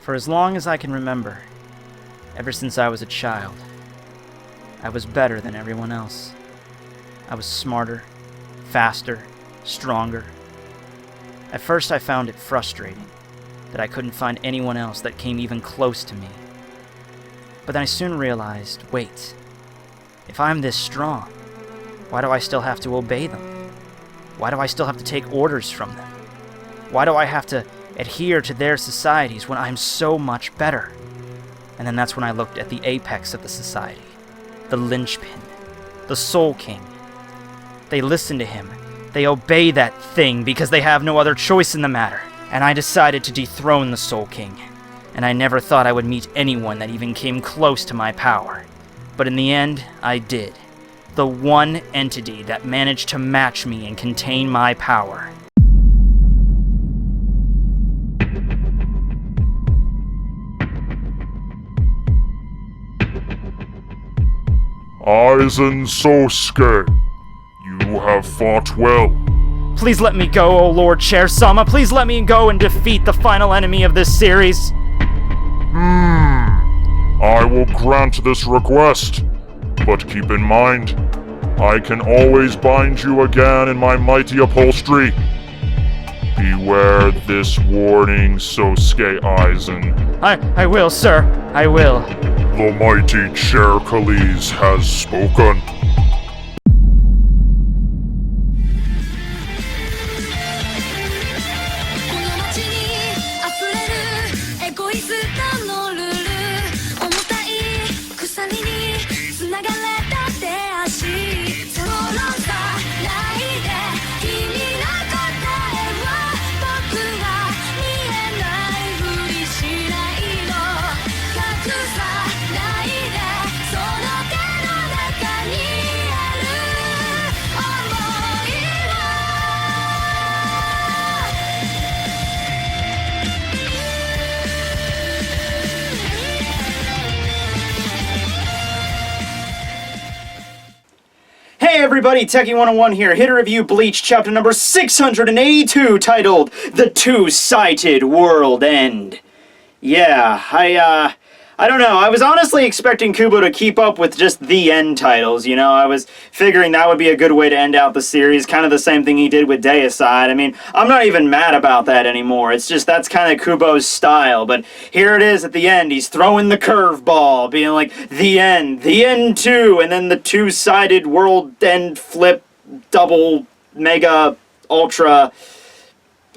For as long as I can remember, ever since I was a child, I was better than everyone else. I was smarter, faster, stronger. At first I found it frustrating that I couldn't find anyone else that came even close to me. But then I soon realized, wait, if I'm this strong, why do I still have to obey them? Why do I still have to take orders from them? Why do I have to adhere to their societies when I'm so much better? And then that's when I looked at the apex of the society, the linchpin, the Soul King. They listen to him. They obey that thing because they have no other choice in the matter. And I decided to dethrone the Soul King. And I never thought I would meet anyone that even came close to my power. But in the end, I did. The one entity that managed to match me and contain my power. Aizen Sosuke, you have fought well. Please let me go, oh Lord Chair-sama. Please let me go and defeat the final enemy of this series. I will grant this request, but keep in mind, I can always bind you again in my mighty upholstery. Beware this warning, Sosuke Aizen. I will, sir. I will. The mighty Chair Khalees has spoken. Hey everybody, Tekking101 here, here to review Bleach chapter number 682, titled The Two-Sided World End. Yeah, I don't know, I was honestly expecting Kubo to keep up with just the end titles, you know, I was figuring that would be a good way to end out the series, kind of the same thing he did with Deicide. I mean, I'm not even mad about that anymore, it's just that's kind of Kubo's style, but here it is at the end, he's throwing the curveball, being like, the end too, and then the two-sided world end flip, double, mega, ultra...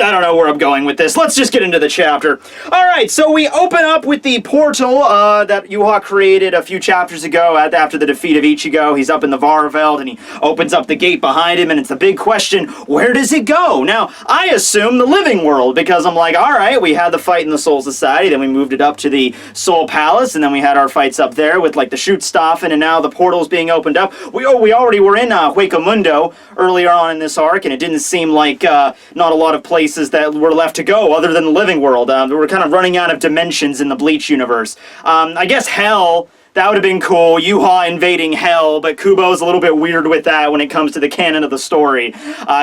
I don't know where I'm going with this. Let's just get into the chapter. Alright, so we open up with the portal that Yhwach created a few chapters ago after the defeat of Ichigo. He's up in the Varveld, and he opens up the gate behind him, and it's the big question, where does it go? Now, I assume the living world, because I'm like, alright, we had the fight in the Soul Society, then we moved it up to the Soul Palace, and then we had our fights up there with, like, the Shootstoffen, and now the portal's being opened up. We already were in Huecamundo earlier on in this arc, and it didn't seem like not a lot of places that were left to go other than the living world. We're kind of running out of dimensions in the Bleach universe. I guess Hell, that would have been cool. Yhwach invading Hell, but Kubo's a little bit weird with that when it comes to the canon of the story.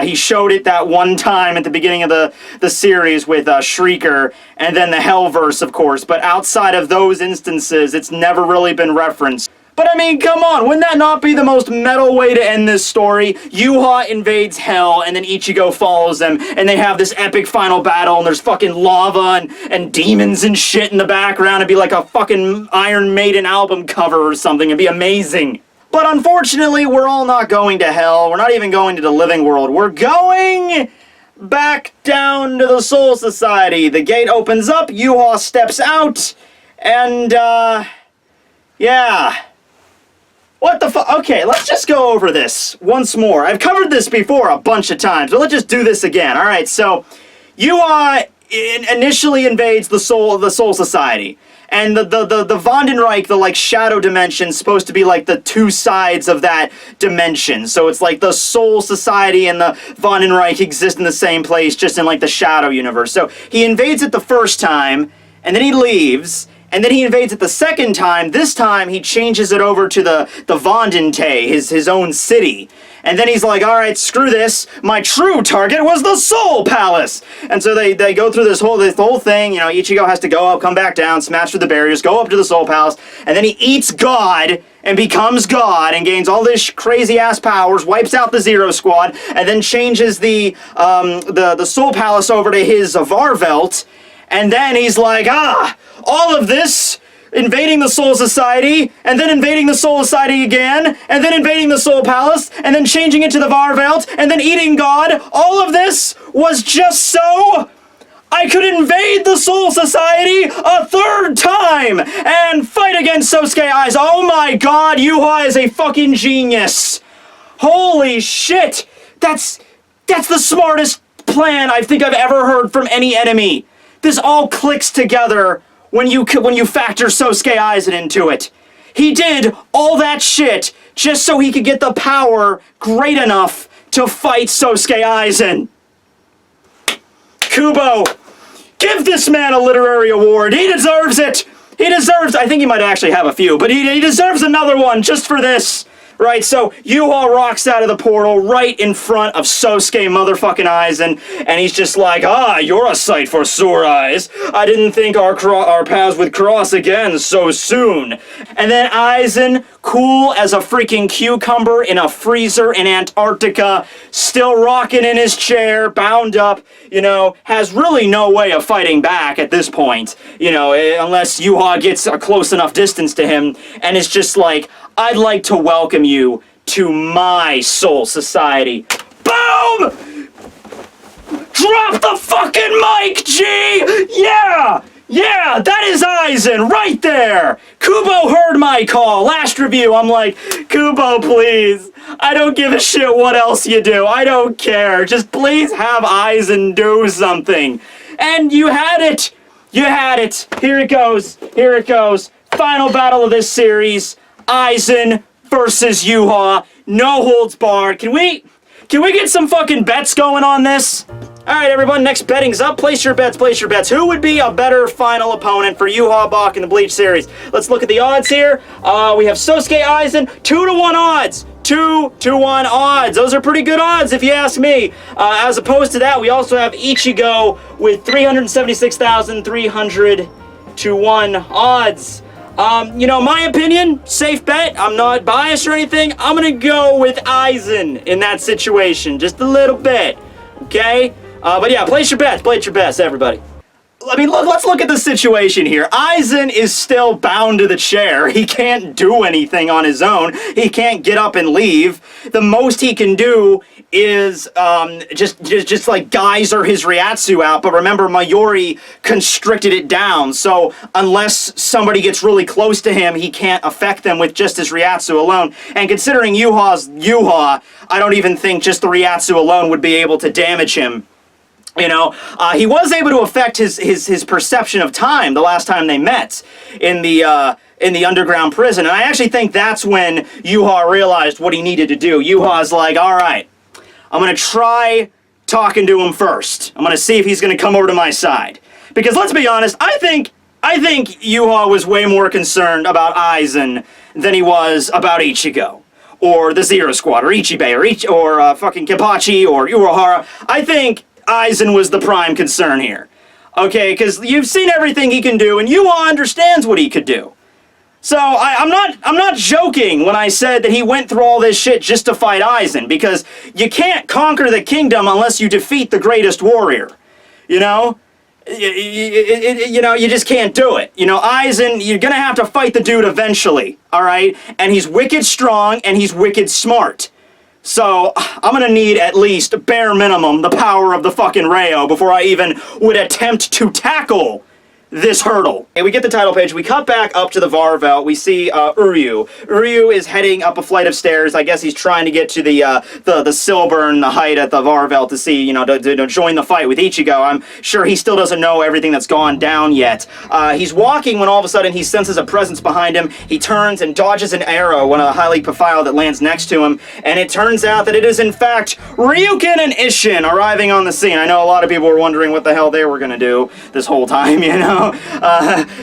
He showed it that one time at the beginning of the series with Shrieker, and then the Hellverse, of course, but outside of those instances, it's never really been referenced. But I mean, come on, wouldn't that not be the most metal way to end this story? Yhwach invades Hell, and then Ichigo follows them, and they have this epic final battle, and there's fucking lava and demons and shit in the background. It'd be like a fucking Iron Maiden album cover or something. It'd be amazing. But unfortunately, we're all not going to Hell. We're not even going to the living world. We're going back down to the Soul Society. The gate opens up, Yhwach steps out, and, yeah... What the fuck? Okay, let's just go over this once more. I've covered this before a bunch of times, but let's just do this again. Alright, so Yhwach initially invades the Soul Society. And the Vandenreich, the, like, shadow dimension, is supposed to be, like, the two sides of that dimension. So it's like the Soul Society and the Vandenreich exist in the same place, just in, like, the shadow universe. So he invades it the first time, and then he leaves... And then he invades it the second time. This time, he changes it over to the Vandente, his own city. And then he's like, all right, screw this. My true target was the Soul Palace. And so they go through this whole thing. You know, Ichigo has to go up, come back down, smash through the barriers, go up to the Soul Palace, and then he eats God and becomes God and gains all this crazy-ass powers, wipes out the Zero Squad, and then changes the Soul Palace over to his Varvelt. And then he's like, all of this, invading the Soul Society, and then invading the Soul Society again, and then invading the Soul Palace, and then changing it to the Varvelt, and then eating God, all of this was just so I could invade the Soul Society a third time and fight against Sosuke Aizen. Oh my god, Yhwach is a fucking genius. Holy shit. That's the smartest plan I think I've ever heard from any enemy. This all clicks together when you factor Sosuke Aizen into it. He did all that shit just so he could get the power great enough to fight Sosuke Aizen. Kubo, give this man a literary award. He deserves it. He deserves, I think he might actually have a few, but he deserves another one just for this. Right, so Yhwach rocks out of the portal right in front of Sosuke motherfucking Aizen, and he's just like, you're a sight for sore eyes. I didn't think our paths would cross again so soon. And then Aizen, cool as a freaking cucumber in a freezer in Antarctica, still rocking in his chair, bound up, you know, has really no way of fighting back at this point, you know, unless Yhwach gets a close enough distance to him, and it's just like, I'd like to welcome you to my Soul Society. Boom! Drop the fucking mic, G! Yeah! Yeah, that is Aizen, right there! Kubo heard my call. Last review, I'm like, Kubo, please. I don't give a shit what else you do. I don't care. Just please have Aizen do something. And you had it. You had it. Here it goes. Here it goes. Final battle of this series. Aizen versus Yhwach. No holds barred. Can we get some fucking bets going on this? Alright everyone, next betting's up. Place your bets, place your bets. Who would be a better final opponent for Yhwach in the Bleach series? Let's look at the odds here. We have Sosuke Aizen, 2-1 odds. 2-1 odds. Those are pretty good odds if you ask me. As opposed to that, we also have Ichigo with 376,300-1 odds. You know, my opinion, safe bet, I'm not biased or anything, I'm gonna go with Aizen in that situation, just a little bit, okay? But yeah, place your bets, everybody. I mean, let's look at the situation here. Aizen is still bound to the chair. He can't do anything on his own. He can't get up and leave. The most he can do is just like geyser his Ryatsu out. But remember, Mayuri constricted it down. So unless somebody gets really close to him, he can't affect them with just his Ryatsu alone. And considering Yhwach's Yhwach, I don't even think just the Ryatsu alone would be able to damage him. You know, he was able to affect his perception of time the last time they met in the underground prison, and I actually think that's when Yhwach realized what he needed to do. Yhwach's like, all right, I'm gonna try talking to him first. I'm gonna see if he's gonna come over to my side, because let's be honest, I think Yhwach was way more concerned about Aizen than he was about Ichigo, or the Zero Squad, or Ichibei, or fucking Kenpachi, or Urahara. I think Aizen was the prime concern here. Okay, because you've seen everything he can do, and Yhwach understands what he could do. So I'm not joking when I said that he went through all this shit just to fight Aizen, because you can't conquer the kingdom unless you defeat the greatest warrior. You know? You know, you just can't do it. You know, Aizen, you're gonna have to fight the dude eventually, alright? And he's wicked strong, and he's wicked smart. So, I'm gonna need at least, bare minimum, the power of the fucking Rayo before I even would attempt to tackle this hurdle. Okay, we get the title page, we cut back up to the Varvelt, we see Uryu. Uryu is heading up a flight of stairs. I guess he's trying to get to the Silburn, the height at the Varvelt to see, you know, to join the fight with Ichigo. I'm sure he still doesn't know everything that's gone down yet. He's walking when all of a sudden he senses a presence behind him. He turns and dodges an arrow, one of the Highly Profile that lands next to him, and it turns out that it is in fact Ryuken and Isshin arriving on the scene. I know a lot of people were wondering what the hell they were gonna do this whole time, you know?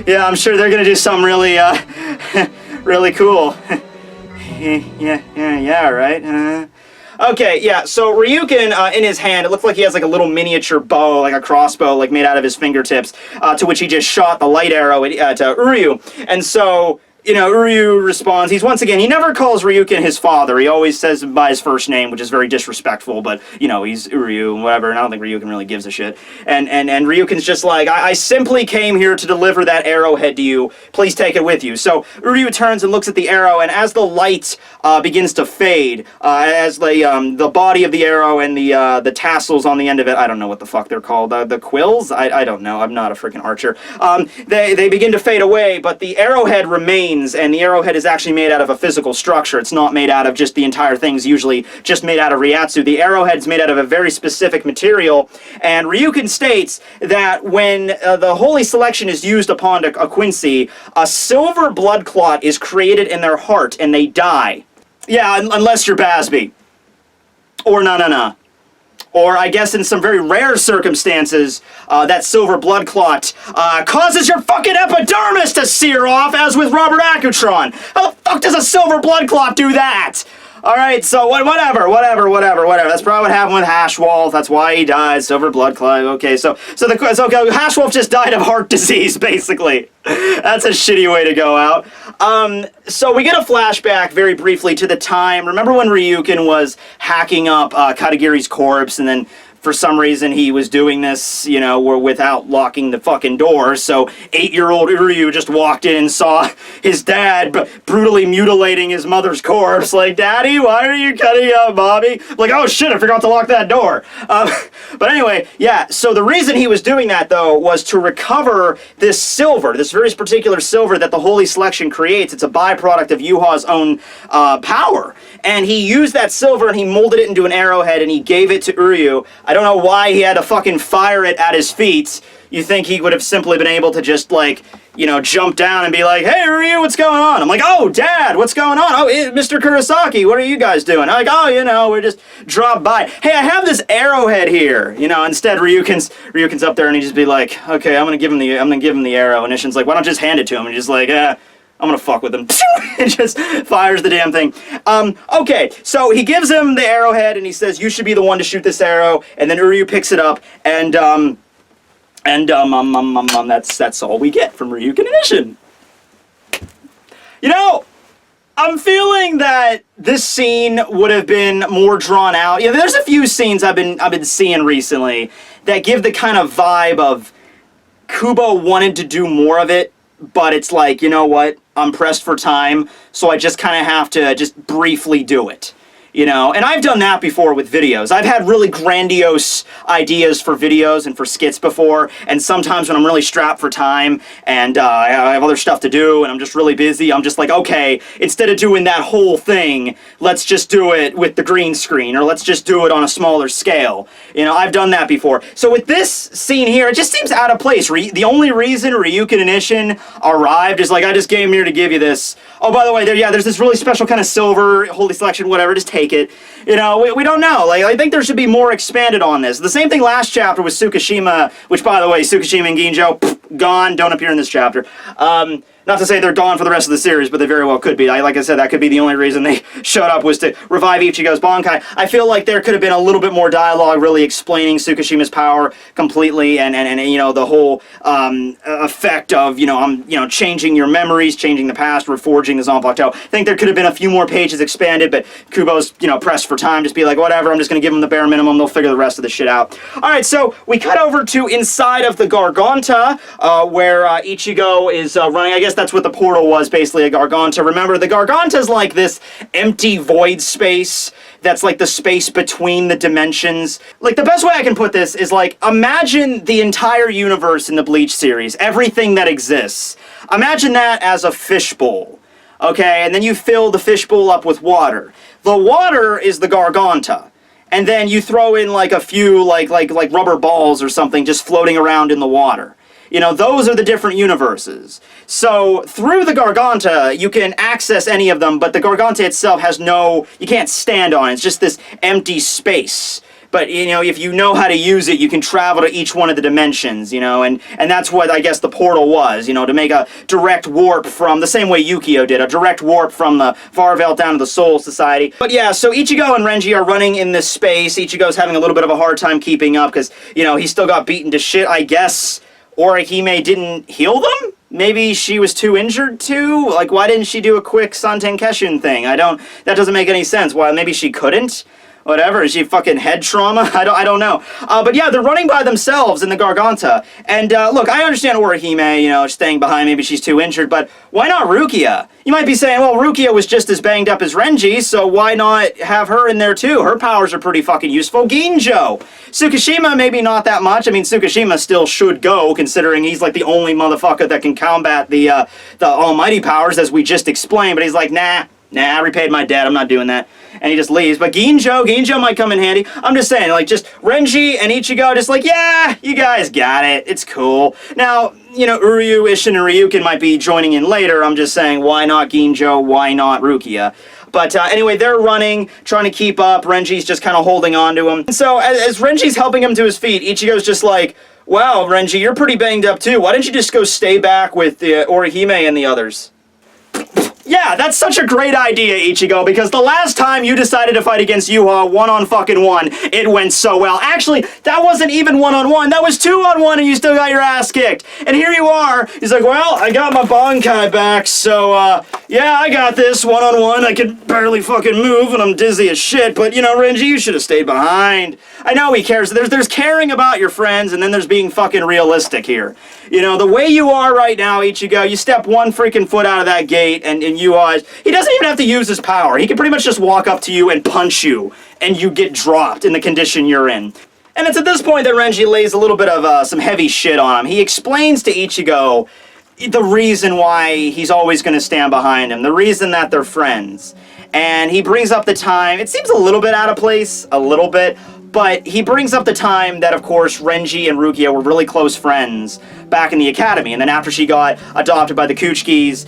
Yeah, I'm sure they're gonna do something really, really cool. Yeah, right? Okay, yeah, so Ryuken, in his hand, it looked like he has like a little miniature bow, like a crossbow, like made out of his fingertips, to which he just shot the light arrow at Uryu. And so, you know, Uryu responds. He never calls Ryuken his father. He always says him by his first name, which is very disrespectful, but, you know, he's Uryu and whatever, and I don't think Ryuken really gives a shit. And Ryuken's just like, I simply came here to deliver that arrowhead to you. Please take it with you. So Uryu turns and looks at the arrow, and as the light begins to fade, as the body of the arrow and the tassels on the end of it, I don't know what the fuck they're called, the quills? I don't know. I'm not a freaking archer. They begin to fade away, but the arrowhead remains. And the arrowhead is actually made out of a physical structure. It's not made out of just the entire thing's usually just made out of Ryatsu. The arrowhead's made out of a very specific material, and Ryuken states that when the holy selection is used upon a Quincy, a silver blood clot is created in their heart, and they die. Yeah, unless you're Basby. Or na. Or, I guess in some very rare circumstances, that silver blood clot causes your fucking epidermis to sear off, as with Robert Acutron. How the fuck does a silver blood clot do that? Alright, so whatever. That's probably what happened with Hashwolf. That's why he died. Silver blood clot. Okay, so Hashwolf just died of heart disease, basically. That's a shitty way to go out. So we get a flashback very briefly to the time. Remember when Ryuken was hacking up Katagiri's corpse, and then for some reason he was doing this, you know, without locking the fucking door. So 8-year-old Uryu just walked in and saw his dad brutally mutilating his mother's corpse. Like, Daddy, why are you cutting up Bobby? Like, oh shit, I forgot to lock that door. But anyway, yeah, so the reason he was doing that, though, was to recover this silver, this very particular silver that the Holy Selection creates. It's a byproduct of Yhwach's own power. And he used that silver and he molded it into an arrowhead and he gave it to Uryu. I don't know why he had to fucking fire it at his feet. You think he would have simply been able to just, like, you know, jump down and be like, hey, Uryu, what's going on? I'm like, oh, Dad, what's going on? Oh, Mr. Kurosaki, what are you guys doing? I'm like, oh, you know, we're just dropped by. Hey, I have this arrowhead here. You know, instead Ryuken's up there and he just be like, okay, I'm gonna give him the arrow. And Ishin's like, why don't you just hand it to him? And he's just like, I'm gonna fuck with him. And just fires the damn thing. Okay, so he gives him the arrowhead and he says, you should be the one to shoot this arrow. And then Uryu picks it up and that's all we get from Ryuken and Ishin. You know, I'm feeling that this scene would have been more drawn out. Yeah, there's a few scenes I've been seeing recently that give the kind of vibe of Kubo wanted to do more of it, but it's like, you know what? I'm pressed for time, so I just kind of have to just briefly do it. You know, and I've done that before with videos. I've had really grandiose ideas for videos and for skits before, and sometimes when I'm really strapped for time and I have other stuff to do and I'm just really busy, I'm just like, okay, instead of doing that whole thing, let's just do it with the green screen, or let's just do it on a smaller scale. You know, I've done that before. So with this scene here, it just seems out of place. The only reason Ryuken and Ishin arrived is like, I just came here to give you this. Oh, by the way, there's this really special kind of silver, holy selection, whatever, just take it. You know, we don't know. Like, I think there should be more expanded on this. The same thing last chapter with Tsukishima, which, by the way, Tsukishima and Ginjo, gone, don't appear in this chapter. Not to say they're gone for the rest of the series, but they very well could be. Like I said, that could be the only reason they showed up, was to revive Ichigo's Bankai. I feel like there could have been a little bit more dialogue really explaining Tsukishima's power completely, and you know, the whole effect of, you know, changing your memories, changing the past, reforging the Zanpakuto. I think there could have been a few more pages expanded, but Kubo's, you know, pressed for time. Just be like, whatever, I'm just going to give them the bare minimum. They'll figure the rest of the shit out. Alright, so we cut over to inside of the Garganta, where Ichigo is running. I guess that's what the portal was, basically, a Garganta. Remember, the Garganta's like this empty void space that's like the space between the dimensions. Like, the best way I can put this is, like, imagine the entire universe in the Bleach series, everything that exists. Imagine that as a fishbowl, okay? And then you fill the fishbowl up with water. The water is the Garganta. And then you throw in, like, a few, like rubber balls or something just floating around in the water. You know, those are the different universes. So, through the Garganta, you can access any of them, but the Garganta itself has no... You can't stand on it. It's just this empty space, but, you know, if you know how to use it, you can travel to each one of the dimensions, you know, and that's what, I guess, the portal was, you know, to make a direct warp from, the same way Yukio did, a direct warp from the Varvelt down to the Soul Society. But yeah, so Ichigo and Renji are running in this space. Ichigo's having a little bit of a hard time keeping up, because, you know, he still got beaten to shit, I guess. Orihime didn't heal them? Maybe she was too injured to? Like, why didn't she do a quick Santen Keshin thing? That doesn't make any sense. Why, maybe she couldn't? Whatever, is she fucking head trauma? I don't know. But yeah, they're running by themselves in the Garganta. And look, I understand Orihime, you know, staying behind, maybe she's too injured, but why not Rukia? You might be saying, well, Rukia was just as banged up as Renji, so why not have her in there too? Her powers are pretty fucking useful. Ginjo! Tsukishima, maybe not that much. I mean, Tsukishima still should go, considering he's like the only motherfucker that can combat the almighty powers, as we just explained, but he's like, nah, I repaid my debt, I'm not doing that. And he just leaves. But Ginjo might come in handy. I'm just saying, like, just Renji and Ichigo, just like, yeah, you guys got it. It's cool. Now, you know, Uryu, Isshin, and Ryuken might be joining in later. I'm just saying, why not Ginjo? Why not Rukia? But anyway, they're running, trying to keep up. Renji's just kind of holding on to him. And so, as Renji's helping him to his feet, Ichigo's just like, wow, Renji, you're pretty banged up too. Why don't you just go stay back with Orihime and the others? Yeah, that's such a great idea, Ichigo, because the last time you decided to fight against Yhwach one-on-fucking-one, it went so well. Actually, that wasn't even one-on-one, that was two-on-one, and you still got your ass kicked. And here you are, he's like, well, I got my Bankai back, so, yeah, I got this one-on-one. I can barely fucking move, and I'm dizzy as shit, but, you know, Renji, you should have stayed behind. I know he cares. There's caring about your friends, and then there's being fucking realistic here. You know, the way you are right now, Ichigo, you step one freaking foot out of that gate, and you are... He doesn't even have to use his power. He can pretty much just walk up to you and punch you, and you get dropped in the condition you're in. And it's at this point that Renji lays a little bit of some heavy shit on him. He explains to Ichigo the reason why he's always going to stand behind him, the reason that they're friends. And he brings up the time, it seems a little bit out of place, a little bit, but he brings up the time that, of course, Renji and Rukia were really close friends back in the academy, and then after she got adopted by the Kuchikis,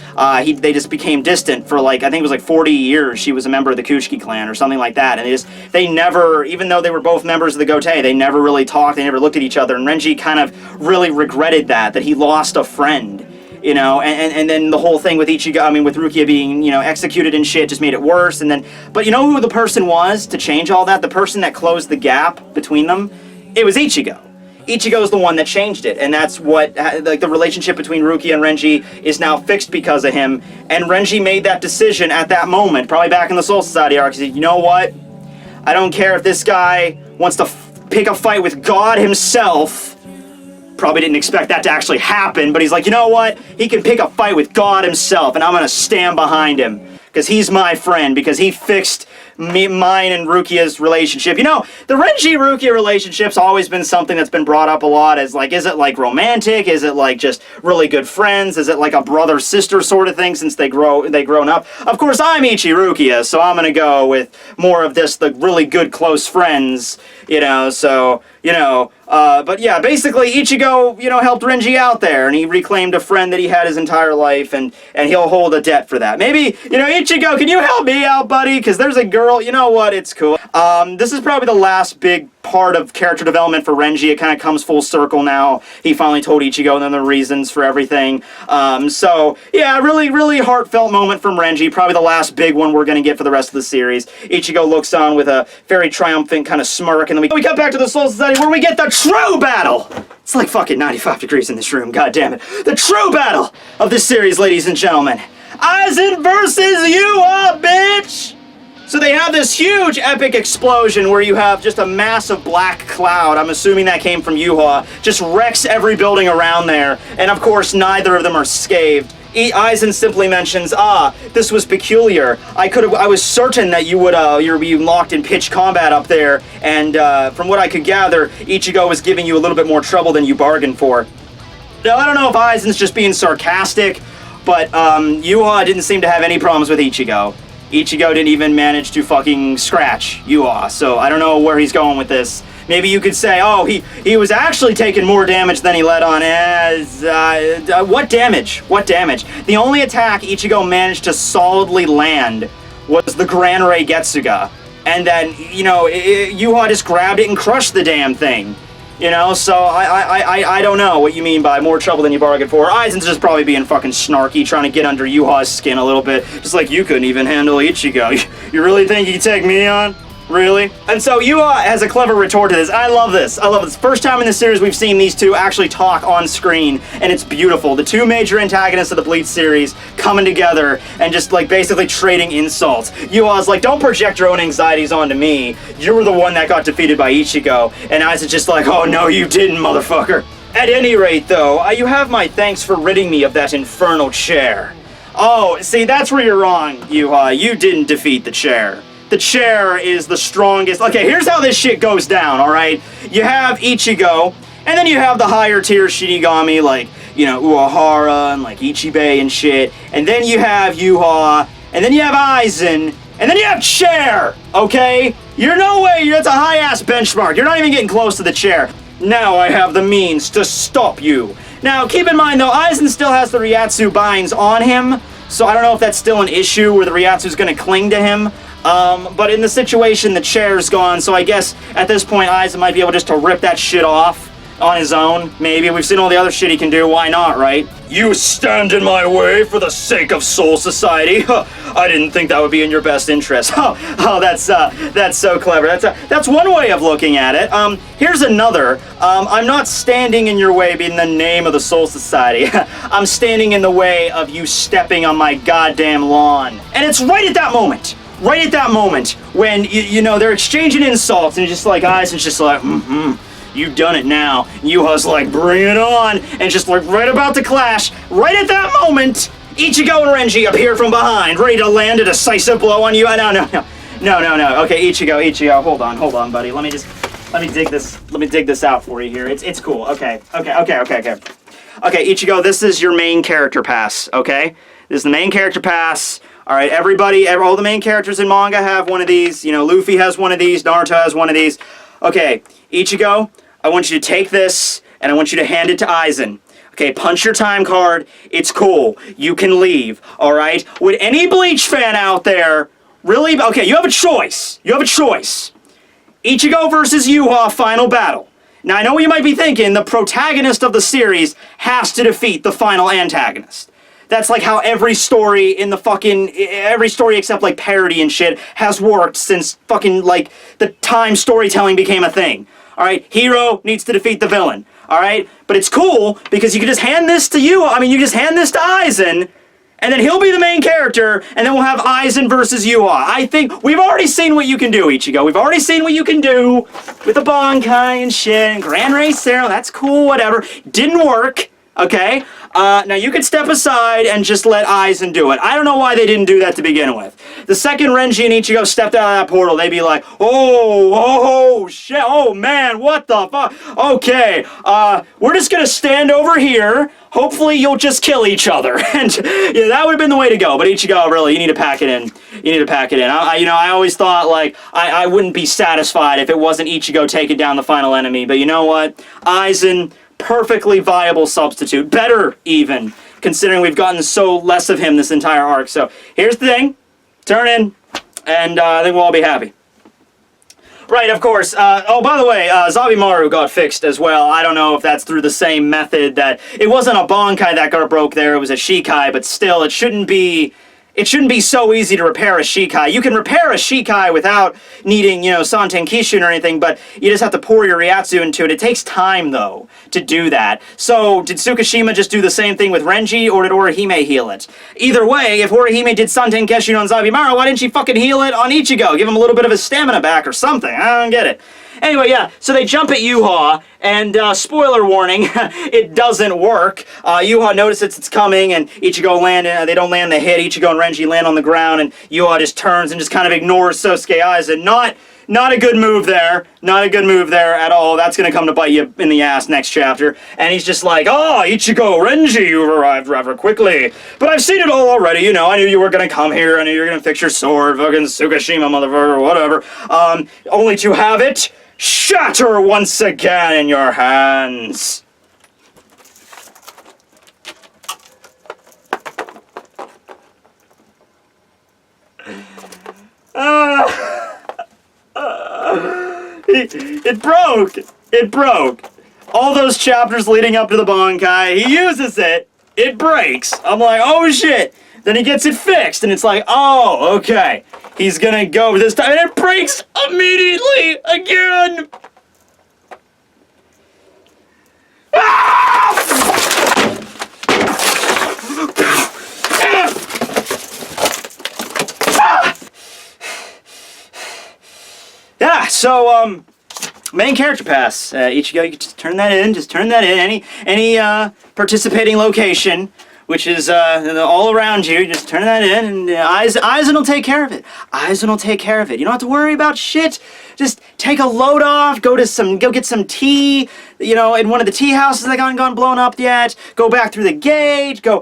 they just became distant for, like, I think it was like 40 years she was a member of the Kuchiki clan or something like that, and they never, even though they were both members of the Gotei, they never really talked, they never looked at each other, and Renji kind of really regretted that he lost a friend. You know, and then the whole thing with Ichigo, I mean, with Rukia being, you know, executed and shit just made it worse, and then, but you know who the person was to change all that? The person that closed the gap between them? It was Ichigo. Ichigo's the one that changed it, and that's what, like, the relationship between Rukia and Renji is now fixed because of him, and Renji made that decision at that moment, probably back in the Soul Society arc. He said, you know what? I don't care if this guy wants to pick a fight with God himself. Probably didn't expect that to actually happen, but he's like, you know what? He can pick a fight with God himself, and I'm gonna stand behind him, because he's my friend, because he fixed mine and Rukia's relationship. You know, the Renji-Rukia relationship's always been something that's been brought up a lot as, like, is it, like, romantic? Is it, like, just really good friends? Is it, like, a brother-sister sort of thing since they've grown up? Of course, I'm Ichi-Rukia, so I'm gonna go with more of this, the really good close friends, you know, so, you know, but yeah, basically Ichigo, you know, helped Renji out there, and he reclaimed a friend that he had his entire life, and he'll hold a debt for that. Maybe, you know, Ichigo, can you help me out, buddy? Because there's a girl, you know what, it's cool. This is probably the last big part of character development for Renji. It kind of comes full circle now. He finally told Ichigo the reasons for everything. So, yeah, really, really heartfelt moment from Renji. Probably the last big one we're going to get for the rest of the series. Ichigo looks on with a very triumphant kind of smirk, and then we cut back to the Soul Society where we get the true battle! It's like fucking 95 degrees in this room, god damn it. The true battle of this series, ladies and gentlemen. Aizen versus Yhwach, bitch! So they have this huge epic explosion where you have just a massive black cloud, I'm assuming that came from Yhwach, just wrecks every building around there, and of course neither of them are scathed. Aizen simply mentions, this was peculiar. I was certain that you would, you're being locked in pitch combat up there, and from what I could gather, Ichigo was giving you a little bit more trouble than you bargained for. Now, I don't know if Aizen's just being sarcastic, but Yhwach didn't seem to have any problems with Ichigo. Ichigo didn't even manage to fucking scratch Yhwach, so I don't know where he's going with this. Maybe you could say, oh, he was actually taking more damage than he let on as, what damage? What damage? The only attack Ichigo managed to solidly land was the Gran Rei Getsuga. and then, you know, Yhwach just grabbed it and crushed the damn thing. You know, so I don't know what you mean by more trouble than you bargained for. Aizen's just probably being fucking snarky, trying to get under Yhwach's skin a little bit, just like you couldn't even handle Ichigo. You really think you can take me on? Really? And so Yhwach has a clever retort to this. I love this. I love this. First time in the series we've seen these two actually talk on screen, and it's beautiful. The two major antagonists of the Bleach series coming together and just like basically trading insults. Yhwach's like, don't project your own anxieties onto me. You were the one that got defeated by Ichigo. And Aizen's just like, oh no you didn't, motherfucker. At any rate though, you have my thanks for ridding me of that infernal chair. Oh, see, that's where you're wrong, Yhwach. You didn't defeat the chair. The chair is the strongest. Okay, here's how this shit goes down, alright? You have Ichigo, and then you have the higher tier Shinigami, like, you know, Uehara and like Ichibei and shit. And then you have Yhwach, and then you have Aizen, and then you have chair, okay? You're no way, that's a high-ass benchmark. You're not even getting close to the chair. Now I have the means to stop you. Now, keep in mind, though, Aizen still has the Ryatsu binds on him, so I don't know if that's still an issue where the Ryatsu's gonna cling to him. But in the situation, the chair's gone, so I guess at this point, Aizen might be able just to rip that shit off on his own, maybe. We've seen all the other shit he can do, why not, right? You stand in my way for the sake of Soul Society? I didn't think that would be in your best interest. Oh, that's so clever. That's one way of looking at it. Here's another. I'm not standing in your way in the name of the Soul Society. I'm standing in the way of you stepping on my goddamn lawn. And it's right at that moment. Right at that moment when, you know, they're exchanging insults and just like, Aizen's just like, you've done it now. Yhwach's like, bring it on. And just like right about to clash, right at that moment, Ichigo and Renji appear from behind, ready to land a decisive blow on you. No. Okay, Ichigo, hold on, buddy. Let me dig this out for you here. It's cool. Okay. Okay, Ichigo, this is your main character pass, okay? This is the main character pass. All right, everybody, all the main characters in manga have one of these. You know, Luffy has one of these. Naruto has one of these. Okay, Ichigo, I want you to take this, and I want you to hand it to Aizen. Okay, punch your time card. It's cool. You can leave, all right? Would any Bleach fan out there really... Okay, you have a choice. You have a choice. Ichigo versus Yhwach, final battle. Now, I know what you might be thinking. The protagonist of the series has to defeat the final antagonist. That's like how every story in the every story except like parody and shit has worked since fucking like the time storytelling became a thing. Alright, hero needs to defeat the villain. Alright, but it's cool because you can just hand this to you just hand this to Aizen, and then he'll be the main character, and then we'll have Aizen versus Yhwach. I think we've already seen what you can do, Ichigo. We've already seen what you can do with the Bankai and shit, and Grand Race Zero, that's cool, whatever. Didn't work. Okay, now you could step aside and just let Aizen do it. I don't know why they didn't do that to begin with. The second Renji and Ichigo stepped out of that portal, they'd be like, oh, shit, oh man, what the fuck? Okay, we're just gonna stand over here. Hopefully you'll just kill each other. And yeah, that would have been the way to go. But Ichigo, really, you need to pack it in. You need to pack it in. I always thought, like, I wouldn't be satisfied if it wasn't Ichigo taking down the final enemy. But you know what? Aizen... perfectly viable substitute. Better, even, considering we've gotten so less of him this entire arc. So, here's the thing. Turn in, and I think we'll all be happy. Right, of course. Oh, by the way, Zabimaru got fixed as well. I don't know if that's through the same method that... It wasn't a Bankai that got broke there, it was a Shikai, but still, it shouldn't be so easy to repair a Shikai. You can repair a Shikai without needing, you know, Santen Kishun or anything, but you just have to pour your Ryatsu into it. It takes time, though, to do that. So, did Tsukishima just do the same thing with Renji, or did Orihime heal it? Either way, if Orihime did Santen Kishun on Zabimaru, why didn't she fucking heal it on Ichigo? Give him a little bit of his stamina back or something. I don't get it. Anyway, yeah, so they jump at Yhwach, and spoiler warning, it doesn't work. Yhwach notices it's coming, and Ichigo they don't land the hit. Ichigo and Renji land on the ground, and Yhwach just turns and just kind of ignores Sosuke Aizen. Not a good move there. Not a good move there at all. That's going to come to bite you in the ass next chapter. And he's just like, Ichigo, Renji, you've arrived rather quickly. But I've seen it all already, you know. I knew you were going to come here. I knew you were going to fix your sword. Fucking Tsukishima, motherfucker, whatever. Only to have it shatter once again in your hands. It broke. It broke. All those chapters leading up to the Bankai, he uses it. It breaks. I'm like, oh shit. Then he gets it fixed, and it's like, oh, okay. He's gonna go this time, and it breaks immediately again. Yeah, so, main character pass. Ichigo, you can just turn that in. Just turn that in. Any participating location, which is all around you, just turn that in, and Aizen will take care of it. Aizen will take care of it. You don't have to worry about shit. Just take a load off. Go get some tea. You know, in one of the tea houses that haven't gone blown up yet. Go back through the gate. Go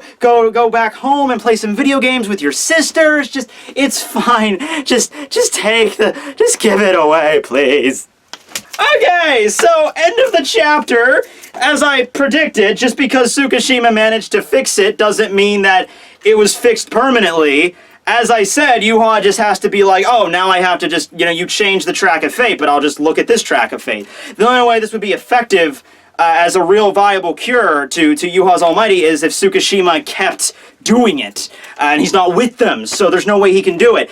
back home and play some video games with your sisters. Just, it's fine. Just give it away, please. Okay, so end of the chapter. As I predicted, just because Tsukishima managed to fix it doesn't mean that it was fixed permanently. As I said, Yhwach just has to be like, oh, now I have to just, you know, you change the track of fate, but I'll just look at this track of fate. The only way this would be effective as a real viable cure to Yhwach's Almighty is if Tsukishima kept doing it, and he's not with them, so there's no way he can do it.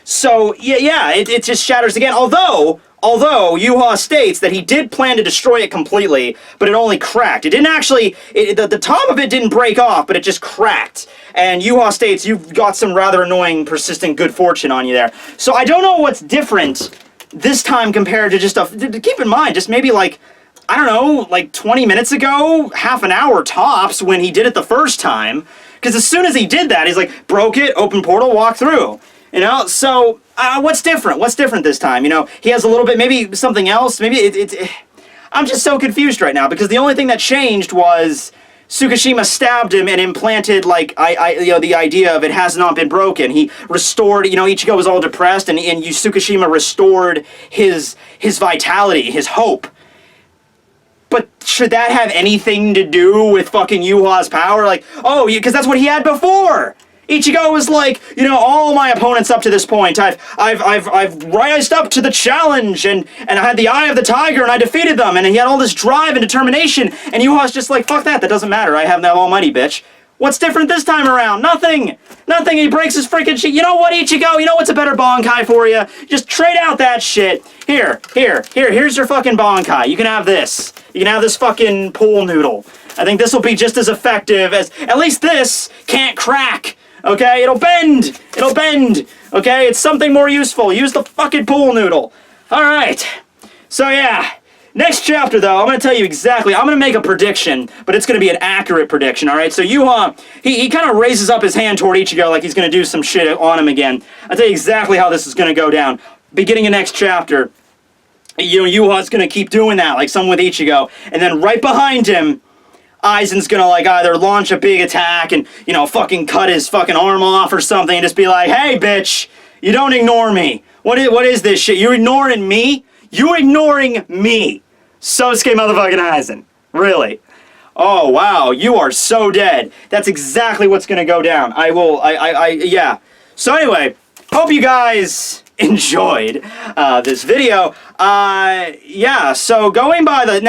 So, yeah, it just shatters again, although Yhwach states that he did plan to destroy it completely, but it only cracked. It didn't actually, the top of it didn't break off, but it just cracked. And Yhwach states you've got some rather annoying, persistent good fortune on you there. So I don't know what's different this time compared to just keep in mind, just maybe like, I don't know, like 20 minutes ago, half an hour tops when he did it the first time. Because as soon as he did that, he's like, broke it, open portal, walk through. You know, so what's different? What's different this time? You know, he has a little bit, maybe something else. Maybe I'm just so confused right now because the only thing that changed was Tsukishima stabbed him and implanted, like, you know, the idea of it has not been broken. He restored, you know, Ichigo was all depressed, and Tsukishima restored his vitality, his hope. But should that have anything to do with fucking Yhwach's power? Like, oh, because that's what he had before. Ichigo was like, you know, all my opponents up to this point, I've rised up to the challenge, and I had the eye of the tiger, and I defeated them, and he had all this drive and determination, and Yhwach's just like, fuck that doesn't matter, I have that almighty bitch. What's different this time around? Nothing! Nothing, he breaks his freaking shit. You know what, Ichigo? You know what's a better Bankai for you? Just trade out that shit. Here's your fucking Bankai. You can have this. You can have this fucking pool noodle. I think this will be just as effective as, at least this can't crack. Okay, it'll bend, okay, it's something more useful, use the fucking pool noodle. Alright, so yeah, next chapter though, I'm gonna tell you exactly, I'm gonna make a prediction, but it's gonna be an accurate prediction, alright? So Yhwach, he kind of raises up his hand toward Ichigo like he's gonna do some shit on him again. I'll tell you exactly how this is gonna go down. Beginning of next chapter, you know, Yhwach's gonna keep doing that, like some with Ichigo, and then right behind him, Aizen's gonna, like, either launch a big attack and, you know, fucking cut his fucking arm off or something and just be like, hey, bitch, you don't ignore me. What is this shit? You ignoring me? You ignoring me. Sosuke motherfucking Aizen. Really? Oh, wow, you are so dead. That's exactly what's gonna go down. Yeah. So anyway, hope you guys enjoyed this video. Yeah, so going by the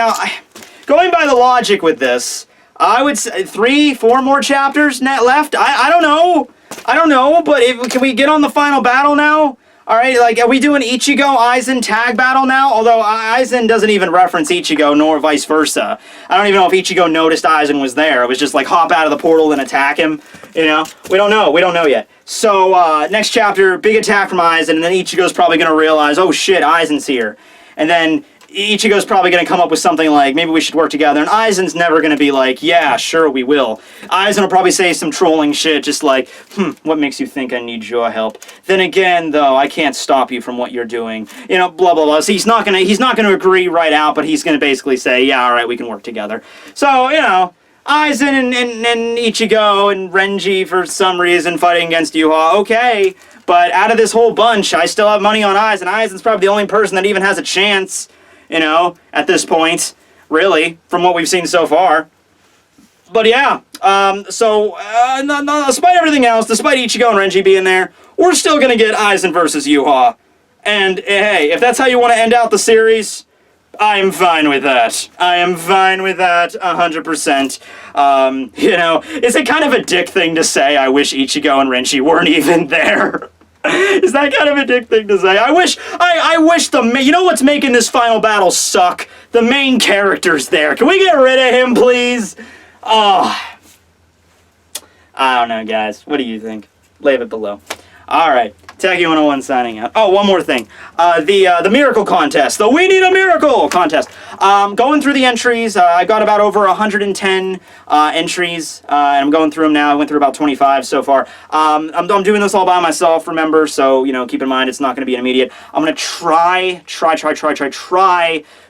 logic with this, I would say 3-4 more chapters left. I don't know, but can we get on the final battle now? Alright, like, are we doing Ichigo Aizen tag battle now? Although Aizen doesn't even reference Ichigo, nor vice versa. I don't even know if Ichigo noticed Aizen was there. It was just like hop out of the portal and attack him. You know? We don't know yet. So, next chapter, big attack from Aizen, and then Ichigo's probably gonna realize, oh shit, Aizen's here. And then Ichigo's probably going to come up with something like, maybe we should work together, and Aizen's never going to be like, yeah, sure, we will. Aizen will probably say some trolling shit, just like, what makes you think I need your help? Then again, though, I can't stop you from what you're doing. You know, blah, blah, blah. So he's not going to agree right out, but he's going to basically say, yeah, all right, we can work together. So, you know, Aizen and Ichigo and Renji, for some reason, fighting against Yhwach, okay. But out of this whole bunch, I still have money on Aizen. Aizen's probably the only person that even has a chance. You know, at this point, really, from what we've seen so far. But yeah, despite everything else, despite Ichigo and Renji being there, we're still going to get Aizen versus Yhwach. And hey, if that's how you want to end out the series, I'm fine with that. I am fine with that 100%. You know, is it kind of a dick thing to say, I wish Ichigo and Renji weren't even there? Is that kind of a dick thing to say? I wish you know what's making this final battle suck? The main character's there. Can we get rid of him, please? Oh. I don't know, guys. What do you think? Leave it below. Alright. Tekking101 signing out. Oh, one more thing. The miracle contest. The We Need a Miracle contest. Going through the entries. I've got about over 110 entries. And I'm going through them now. I went through about 25 so far. I'm doing this all by myself, remember. So, you know, keep in mind it's not going to be an immediate. I'm going to try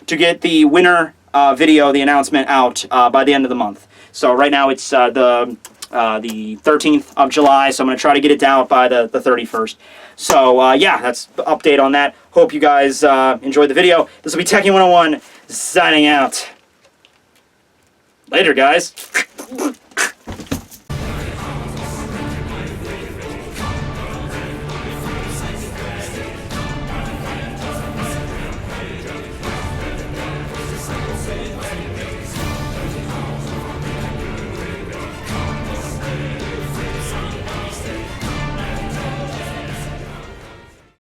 to get the winner video, the announcement out by the end of the month. So right now it's the 13th of July, so I'm going to try to get it out by the 31st. So, yeah, that's the update on that. Hope you guys enjoyed the video. This will be Tekking101 signing out. Later, guys.